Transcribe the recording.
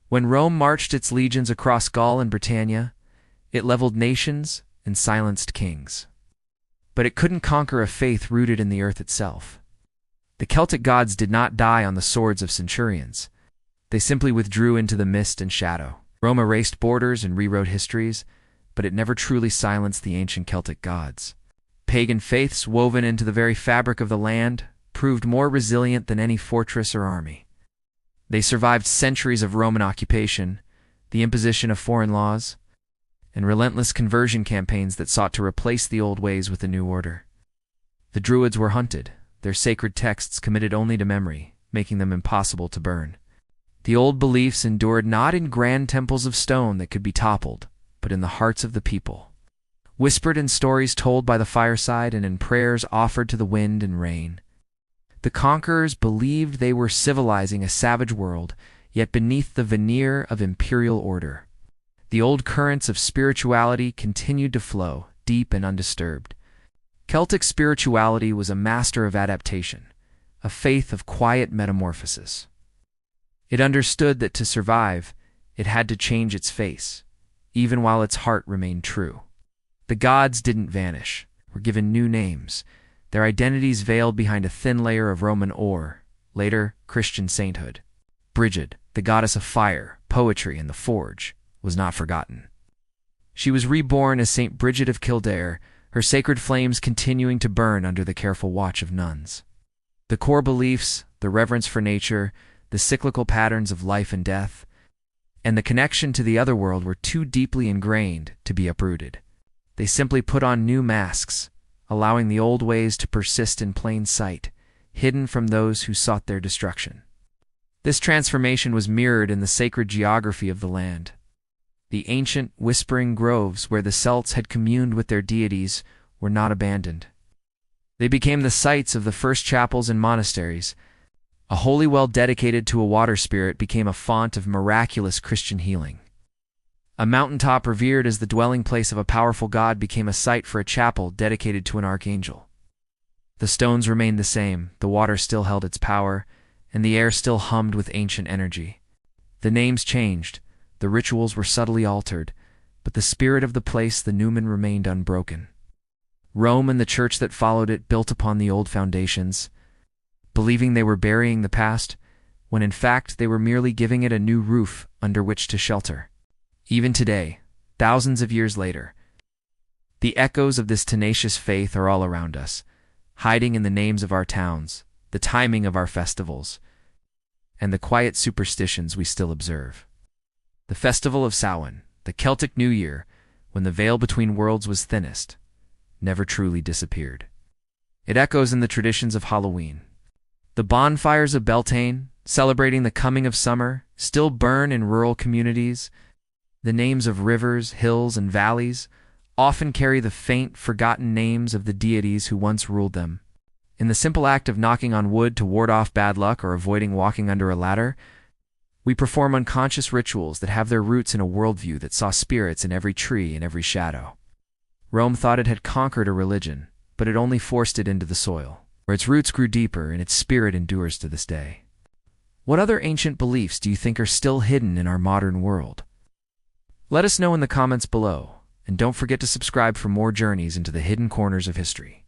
When Rome marched its legions across Gaul and Britannia, it leveled nations and silenced kings. But it couldn't conquer a faith rooted in the earth itself. The Celtic gods did not die on the swords of centurions. They simply withdrew into the mist and shadow. Rome erased borders and rewrote histories, but it never truly silenced the ancient Celtic gods. Pagan faiths woven into the very fabric of the land proved more resilient than any fortress or army. They survived centuries of Roman occupation, the imposition of foreign laws, and relentless conversion campaigns that sought to replace the old ways with a new order. The Druids were hunted, their sacred texts committed only to memory, making them impossible to burn. The old beliefs endured not in grand temples of stone that could be toppled, but in the hearts of the people, whispered in stories told by the fireside and in prayers offered to the wind and rain. The conquerors believed they were civilizing a savage world, yet beneath the veneer of imperial order. The old currents of spirituality continued to flow, deep and undisturbed. Celtic spirituality was a master of adaptation, a faith of quiet metamorphosis. It understood that to survive, it had to change its face, even while its heart remained true. The gods didn't vanish, were given new names, their identities veiled behind a thin layer of Roman ore, later Christian sainthood. Brigid, the goddess of fire, poetry, and the forge, was not forgotten. She was reborn as Saint Brigid of Kildare, her sacred flames continuing to burn under the careful watch of nuns. The core beliefs, the reverence for nature, the cyclical patterns of life and death, and the connection to the other world were too deeply ingrained to be uprooted. They simply put on new masks, allowing the old ways to persist in plain sight, hidden from those who sought their destruction. This transformation was mirrored in the sacred geography of the land. The ancient, whispering groves where the Celts had communed with their deities were not abandoned. They became the sites of the first chapels and monasteries. A holy well dedicated to a water spirit became a font of miraculous Christian healing. A mountaintop revered as the dwelling place of a powerful god became a site for a chapel dedicated to an archangel. The stones remained the same, the water still held its power, and the air still hummed with ancient energy. The names changed, the rituals were subtly altered, but the spirit of the place, the numen, remained unbroken. Rome and the church that followed it built upon the old foundations, believing they were burying the past, when in fact they were merely giving it a new roof under which to shelter. Even today, thousands of years later, the echoes of this tenacious faith are all around us, hiding in the names of our towns, the timing of our festivals, and the quiet superstitions we still observe. The festival of Samhain, the Celtic New Year, when the veil between worlds was thinnest, never truly disappeared. It echoes in the traditions of Halloween. The bonfires of Beltane, celebrating the coming of summer, still burn in rural communities. The names of rivers, hills, and valleys often carry the faint, forgotten names of the deities who once ruled them. In the simple act of knocking on wood to ward off bad luck or avoiding walking under a ladder, we perform unconscious rituals that have their roots in a worldview that saw spirits in every tree and every shadow. Rome thought it had conquered a religion, but it only forced it into the soil, where its roots grew deeper and its spirit endures to this day. What other ancient beliefs do you think are still hidden in our modern world? Let us know in the comments below, and don't forget to subscribe for more journeys into the hidden corners of history.